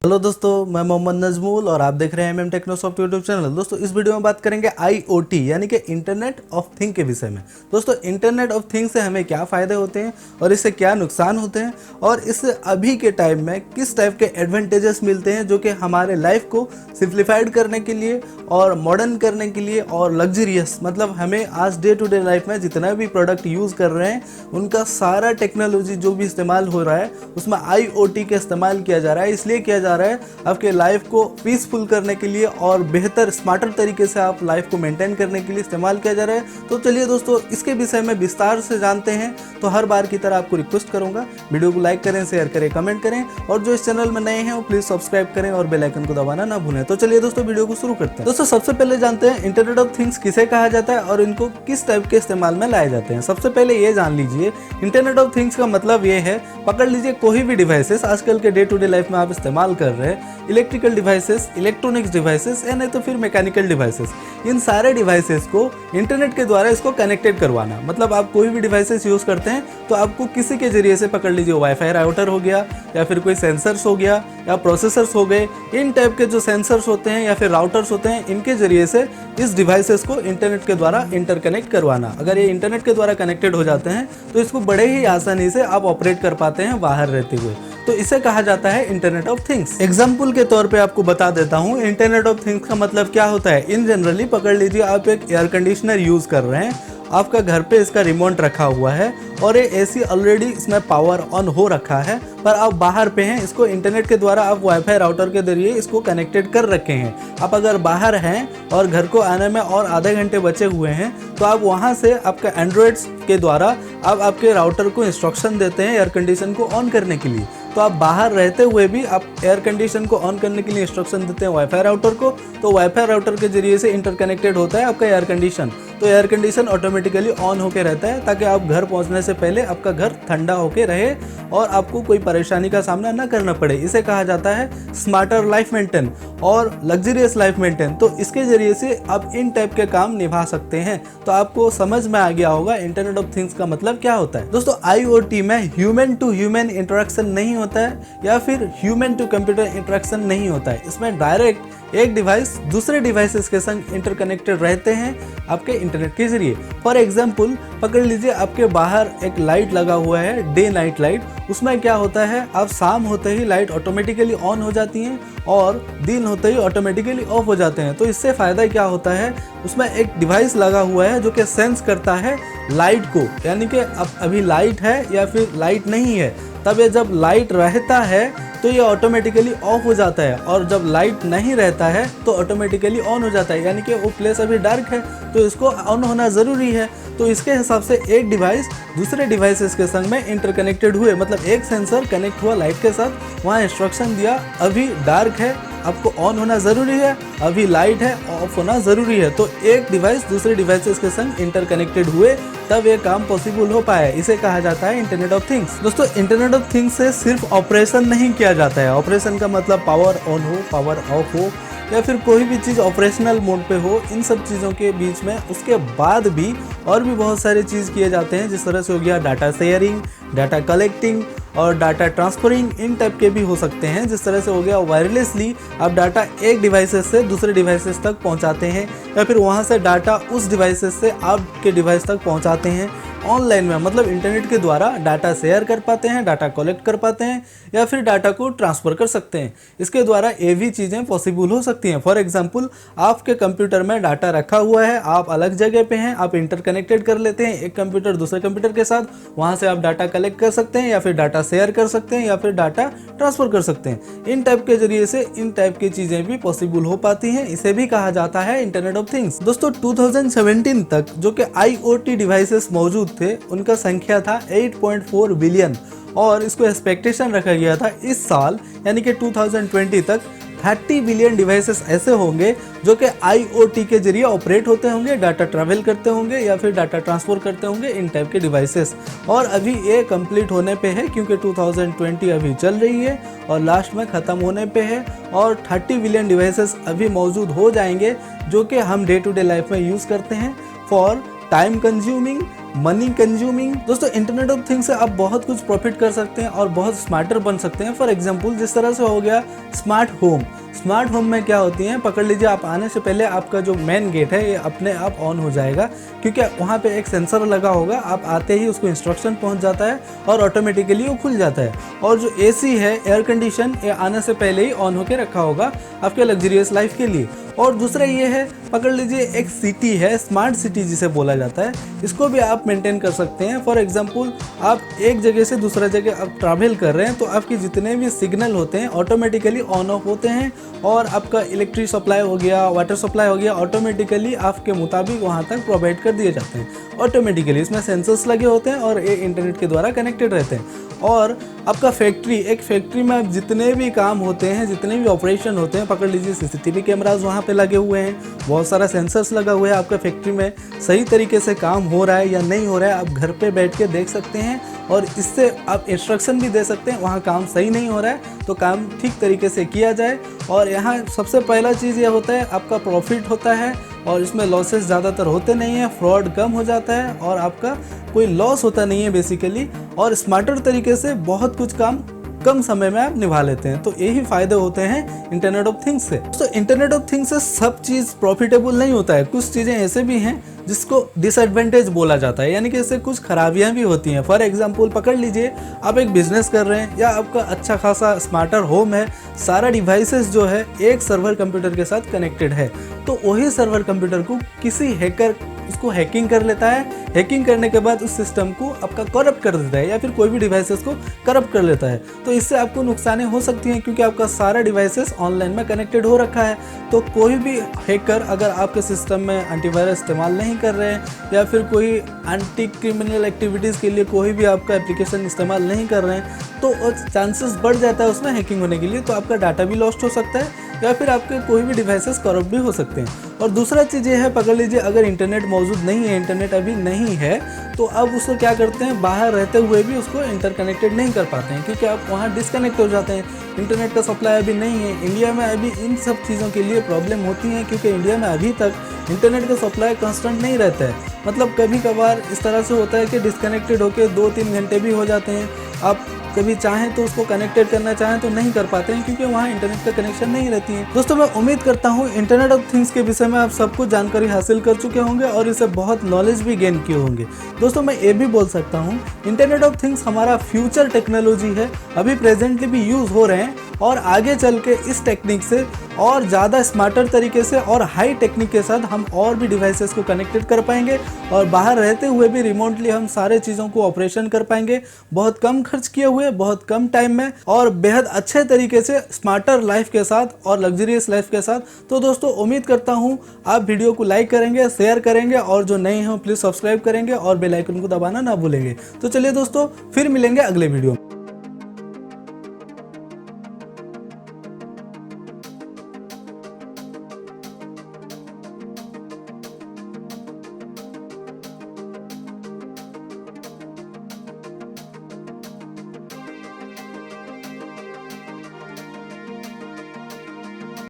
Hello दोस्तों, मैं मोहम्मद नजमुल और आप देख रहे हैं एमएम टेक्नोसॉफ्ट यूट्यूब चैनल। दोस्तों इस वीडियो में बात करेंगे आईओटी यानी कि इंटरनेट ऑफ थिंग के विषय में। दोस्तों इंटरनेट ऑफ थिंग से हमें क्या फ़ायदे होते हैं और इससे क्या नुकसान होते हैं और इससे अभी के टाइम में किस टाइप के एडवांटेजेस मिलते हैं जो कि हमारे लाइफ को सिंप्लीफाइड करने के लिए और मॉडर्न करने के लिए और लग्जरियस, मतलब हमें आज डे टू डे लाइफ में जितना भी प्रोडक्ट यूज़ कर रहे हैं उनका सारा टेक्नोलॉजी जो भी इस्तेमाल हो रहा है उसमें आईओटी का इस्तेमाल किया जा रहा है। इसलिए किया जा रहा है आपके लाइफ को पीसफुल करने के लिए और बेहतर स्मार्टर तरीके से आप लाइफ को मेंटेन करने के लिए इस्तेमाल किया जा रहा है। तो चलिए दोस्तों इसके विषय में विस्तार से जानते हैं। तो हर बार की तरह आपको रिक्वेस्ट करूंगा, वीडियो को लाइक करें, शेयर करें, कमेंट करें और जो इस चैनल में नए हैं वो प्लीज सब्सक्राइब करें और बेल आइकन को दबाना ना भूलें। तो चलिए दोस्तों वीडियो को शुरू करते हैं। दोस्तों सबसे पहले जानते हैं इंटरनेट ऑफ थिंग्स किसे कहा जाता है और इनको किस टाइप के इस्तेमाल में लाए जाते हैं। सबसे पहले ये जान लीजिए, इंटरनेट ऑफ थिंग्स का मतलब ये है, पकड़ लीजिए कोई भी डिवाइसेस आजकल के डे टू डे लाइफ में आप इस्तेमाल कर रहे हैं, इलेक्ट्रिकल डिवाइसेस, इलेक्ट्रॉनिक्स डिवाइसेस या नहीं तो फिर मैकेनिकल डिवाइसेस, इन सारे डिवाइसेस को इंटरनेट के द्वारा इसको कनेक्टेड करवाना। मतलब आप कोई भी डिवाइसेस यूज़ करते हैं तो आपको किसी के जरिए से, पकड़ लीजिए वाईफाई राउटर हो गया या फिर कोई सेंसर्स हो गया या प्रोसेसर्स हो गए, इन टाइप के जो सेंसर्स होते हैं या फिर राउटर्स होते हैं, इनके जरिए से इस डिवाइसेस को इंटरनेट के द्वारा इंटरकनेक्ट करवाना। अगर ये इंटरनेट के द्वारा कनेक्टेड हो जाते हैं तो इसको बड़े ही आसानी से आप ऑपरेट कर पाते हैं बाहर रहते हुए। तो इसे कहा जाता है इंटरनेट ऑफ थिंग्स। एग्जाम्पल के तौर पे आपको बता देता हूँ इंटरनेट ऑफ थिंग्स का मतलब क्या होता है। इन जनरली पकड़ लीजिए आप एक एयर कंडीशनर यूज कर रहे हैं, आपका घर पे इसका रिमोट रखा हुआ है और ये एसी ऑलरेडी इसमें पावर ऑन हो रखा है, पर आप बाहर पे हैं, इसको इंटरनेट के द्वारा आप वाईफाई राउटर के जरिए इसको कनेक्टेड कर रखे हैं। आप अगर बाहर हैं और घर को आने में और आधे घंटे बचे हुए हैं तो आप वहां से आपका एंड्रॉइड्स के द्वारा आप आपके राउटर को इंस्ट्रक्शन देते हैं एयर कंडीशन को ऑन करने के लिए। तो आप बाहर रहते हुए भी आप एयर कंडीशन को ऑन करने के लिए इंस्ट्रक्शन देते हैं वाईफाई राउटर को, तो वाईफाई राउटर के जरिए से इंटरकनेक्टेड होता है आपका एयर कंडीशन। तो एयर कंडीशन ऑटोमेटिकली ऑन होके रहता है ताकि आप घर पहुंचने से पहले आपका घर ठंडा होके रहे और आपको कोई परेशानी का सामना ना करना पड़े। इसे कहा जाता है स्मार्टर लाइफ मेंटेन और लग्जरियस लाइफ मेंटेन। तो इसके जरिए से आप इन टाइप के काम निभा सकते हैं। तो आपको समझ में आ गया होगा इंटरनेट ऑफ थिंग्स का मतलब क्या होता है। दोस्तों आईओटी में ह्यूमन टू ह्यूमन इंटरेक्शन नहीं होता है या फिर ह्यूमन टू कंप्यूटर इंटरेक्शन नहीं होता है। इसमें डायरेक्ट एक डिवाइस दूसरे डिवाइसेस के संग इंटरकनेक्टेड रहते हैं आपके इंटरनेट के जरिए। फॉर एग्जांपल पकड़ लीजिए आपके बाहर एक लाइट लगा हुआ है, डे नाइट लाइट। उसमें क्या होता है, आप शाम होते ही लाइट ऑटोमेटिकली ऑन हो जाती हैं और दिन होते ही ऑटोमेटिकली ऑफ हो जाते हैं। तो इससे फ़ायदा क्या होता है, उसमें एक डिवाइस लगा हुआ है जो कि सेंस करता है लाइट को, यानी कि अब अभी लाइट है या फिर लाइट नहीं है। तब ये जब लाइट रहता है तो ये ऑटोमेटिकली ऑफ हो जाता है और जब लाइट नहीं रहता है तो ऑटोमेटिकली ऑन हो जाता है, यानी कि वो प्लेस अभी डार्क है तो इसको ऑन होना ज़रूरी है। तो इसके हिसाब से एक डिवाइस दूसरे डिवाइसेस के संग में इंटरकनेक्टेड हुए, मतलब एक सेंसर कनेक्ट हुआ लाइट के साथ, वहाँ इंस्ट्रक्शन दिया अभी डार्क है आपको ऑन होना ज़रूरी है, अभी लाइट है ऑफ होना ज़रूरी है। तो एक डिवाइस दूसरे डिवाइसेस के संग इंटरकनेक्टेड हुए तब ये काम पॉसिबल हो पाया। इसे कहा जाता है इंटरनेट ऑफ थिंग्स। दोस्तों इंटरनेट ऑफ थिंग्स से सिर्फ ऑपरेशन नहीं किया जाता है। ऑपरेशन का मतलब पावर ऑन हो, पावर ऑफ हो या फिर कोई भी चीज़ ऑपरेशनल मोड पे हो, इन सब चीज़ों के बीच में उसके बाद भी और भी बहुत सारे चीज़ किए जाते हैं। जिस तरह से हो गया डाटा शेयरिंग, डाटा कलेक्टिंग और डाटा ट्रांसफरिंग, इन टाइप के भी हो सकते हैं। जिस तरह से हो गया वायरलेसली आप डाटा एक डिवाइसेस से दूसरे डिवाइसेस तक पहुंचाते हैं या फिर वहां से डाटा उस डिवाइसेस से आपके डिवाइस तक पहुंचाते हैं ऑनलाइन में, मतलब इंटरनेट के द्वारा डाटा शेयर कर पाते हैं, डाटा कलेक्ट कर पाते हैं या फिर डाटा को ट्रांसफ़र कर सकते हैं। इसके द्वारा ये भी चीज़ें पॉसिबल हो सकती हैं। फॉर एग्जांपल आपके कंप्यूटर में डाटा रखा हुआ है, आप अलग जगह पे हैं, आप इंटरकनेक्टेड कर लेते हैं एक कंप्यूटर दूसरे कंप्यूटर के साथ, वहाँ से आप डाटा कलेक्ट कर सकते हैं या फिर डाटा शेयर कर सकते हैं या फिर डाटा ट्रांसफ़र कर सकते हैं। इन टाइप के जरिए से इन टाइप की चीज़ें भी पॉसिबल हो पाती हैं। इसे भी कहा जाता है इंटरनेट ऑफ थिंग्स। दोस्तों 2017 तक जो कि आईओटी डिवाइसेस मौजूद थे उनका संख्या था 8.4 बिलियन और इसको एक्सपेक्टेशन रखा गया था इस साल यानी कि 2020 तक 30 बिलियन डिवाइसेस ऐसे होंगे जो कि आईओटी के जरिए ऑपरेट होते होंगे, डाटा ट्रैवल करते होंगे या फिर डाटा ट्रांसफर करते होंगे, इन टाइप के डिवाइसेस। और अभी ये कंप्लीट होने पे है क्योंकि 2020 अभी चल रही है और लास्ट में ख़त्म होने पे है और 30 बिलियन डिवाइसेस अभी मौजूद हो जाएंगे जो कि हम डे टू डे लाइफ में यूज़ करते हैं for time consuming money consuming. दोस्तों इंटरनेट ऑफ थिंग्स से आप बहुत कुछ प्रॉफिट कर सकते हैं और बहुत स्मार्टर बन सकते हैं। फॉर एग्जांपल जिस तरह से हो गया स्मार्ट होम। स्मार्ट होम में क्या होती हैं, पकड़ लीजिए आप आने से पहले आपका जो मेन गेट है ये अपने आप ऑन हो जाएगा, क्योंकि वहाँ पे एक सेंसर लगा होगा। आप आते ही उसको इंस्ट्रक्शन पहुँच जाता है और ऑटोमेटिकली वो खुल जाता है। और जो एसी है, एयर कंडीशन, ये आने से पहले ही ऑन होकर रखा होगा आपके लग्जरियस लाइफ के लिए। और दूसरा ये है, पकड़ लीजिए एक सिटी है, स्मार्ट सिटी जिसे बोला जाता है, इसको भी आप मेंटेन कर सकते हैं। फॉर एग्जांपल आप एक जगह से दूसरा जगह आप ट्रैवल कर रहे हैं तो आपके जितने भी सिग्नल होते हैं ऑटोमेटिकली ऑन ऑफ होते हैं और आपका इलेक्ट्रिक सप्लाई हो गया, वाटर सप्लाई हो गया, ऑटोमेटिकली आपके मुताबिक वहाँ तक प्रोवाइड कर दिए जाते हैं ऑटोमेटिकली। इसमें सेंसर्स लगे होते हैं और ये इंटरनेट के द्वारा कनेक्टेड रहते हैं। और आपका फैक्ट्री, एक फैक्ट्री में आप जितने भी काम होते हैं, जितने भी ऑपरेशन होते हैं, पकड़ लीजिए सीसीटीवी कैमराज वहाँ पे लगे हुए हैं, बहुत सारा सेंसर्स लगा हुआ है। आपका फैक्ट्री में सही तरीके से काम हो रहा है या नहीं हो रहा है आप घर पे बैठ के देख सकते हैं और इससे आप इंस्ट्रक्शन भी दे सकते हैं, वहाँ काम सही नहीं हो रहा है तो काम ठीक तरीके से किया जाए। और यहाँ सबसे पहला चीज़ ये होता है आपका प्रॉफिट होता है और इसमें लॉसेस ज़्यादातर होते नहीं हैं, फ्रॉड कम हो जाता है और आपका कोई लॉस होता नहीं है बेसिकली। और स्मार्टर तरीके से बहुत कुछ काम कम समय में आप निभा लेते हैं। तो यही फायदे होते हैं इंटरनेट ऑफ थिंग्स से। तो इंटरनेट ऑफ थिंग्स से सब चीज़ प्रॉफिटेबल नहीं होता है, कुछ चीज़ें ऐसे भी हैं जिसको डिसएडवांटेज बोला जाता है, यानी कि इससे कुछ खराबियां भी होती हैं। फॉर एग्जांपल पकड़ लीजिए आप एक बिजनेस कर रहे हैं या आपका अच्छा खासा स्मार्टर होम है, सारा डिवाइसेस जो है एक सर्वर कंप्यूटर के साथ कनेक्टेड है, तो वही सर्वर कंप्यूटर को किसी हैकर उसको हैकिंग कर लेता है। हैकिंग करने के बाद उस सिस्टम को आपका करप्ट कर देता है या फिर कोई भी डिवाइसेस को करप्ट कर लेता है। तो इससे आपको नुकसानें हो सकती हैं क्योंकि आपका सारा डिवाइसेस ऑनलाइन में कनेक्टेड हो रखा है। तो कोई भी हैकर अगर आपके सिस्टम में एंटीवायरस इस्तेमाल नहीं कर रहे हैं या फिर कोई एंटी क्रिमिनल एक्टिविटीज़ के लिए कोई भी आपका एप्लीकेशन इस्तेमाल नहीं कर रहे हैं तो चांसेस बढ़ जाता है उसमें हैकिंग होने के लिए। तो आपका डाटा भी लॉस्ट हो सकता है या फिर आपके कोई भी डिवाइसेस करप्ट भी हो सकते हैं। और दूसरा चीज़ ये है, पकड़ लीजिए अगर इंटरनेट मौजूद नहीं है, इंटरनेट अभी नहीं है, तो अब उसको क्या करते हैं, बाहर रहते हुए भी उसको इंटरकनेक्टेड नहीं कर पाते हैं क्योंकि आप वहाँ डिस्कनेक्ट हो जाते हैं। इंटरनेट का सप्लाई अभी नहीं है इंडिया में, अभी इन सब चीज़ों के लिए प्रॉब्लम होती है क्योंकि इंडिया में अभी तक इंटरनेट का सप्लाई कांस्टेंट नहीं रहता है। मतलब कभी कभार इस तरह से होता है कि डिस्कनेक्टेड होकर 2-3 घंटे भी हो जाते हैं। आप कभी चाहें तो उसको कनेक्टेड करना चाहें तो नहीं कर पाते हैं क्योंकि वहाँ इंटरनेट का कनेक्शन नहीं रहती है। दोस्तों मैं उम्मीद करता हूँ इंटरनेट ऑफ थिंग्स के विषय में आप सब कुछ जानकारी हासिल कर चुके होंगे और इससे बहुत नॉलेज भी गेन किए होंगे। दोस्तों मैं ये भी बोल सकता हूँ इंटरनेट ऑफ थिंग्स हमारा फ्यूचर टेक्नोलॉजी है, अभी प्रेजेंटली भी यूज़ हो रहे हैं और आगे चल के इस टेक्निक से और ज़्यादा स्मार्टर तरीके से और हाई टेक्निक के साथ हम और भी डिवाइसेस को कनेक्टेड कर पाएंगे और बाहर रहते हुए भी रिमोटली हम सारे चीज़ों को ऑपरेशन कर पाएंगे, बहुत कम खर्च किए हुए, बहुत कम टाइम में और बेहद अच्छे तरीके से स्मार्टर लाइफ के साथ और लग्जरियस लाइफ के साथ। तो दोस्तों उम्मीद करता हूँ आप वीडियो को लाइक करेंगे, शेयर करेंगे और जो नए हैं प्लीज़ सब्सक्राइब करेंगे और बेल आइकन को दबाना ना भूलेंगे। तो चलिए दोस्तों फिर मिलेंगे अगले वीडियो में।